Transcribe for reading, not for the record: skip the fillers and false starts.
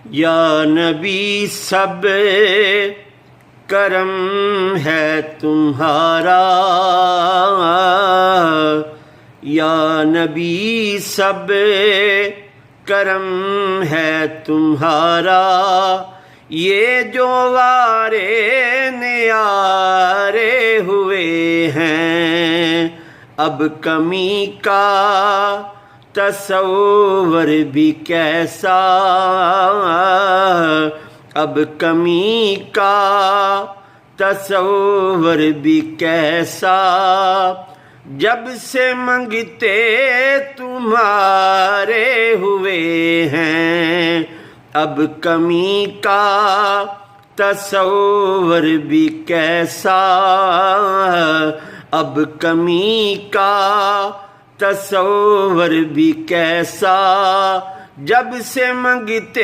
یا نبی سب کرم ہے تمہارا، یا نبی سب کرم ہے تمہارا، یہ جو وارے نیارے ہوئے ہیں، اب کمی کا تصور بھی کیسا، اب کمی کا تصور بھی کیسا، جب سے منگتے تمہارے ہوئے ہیں، اب کمی کا تصور بھی کیسا، اب کمی کا تصور بھی کیسا، جب سے منگتے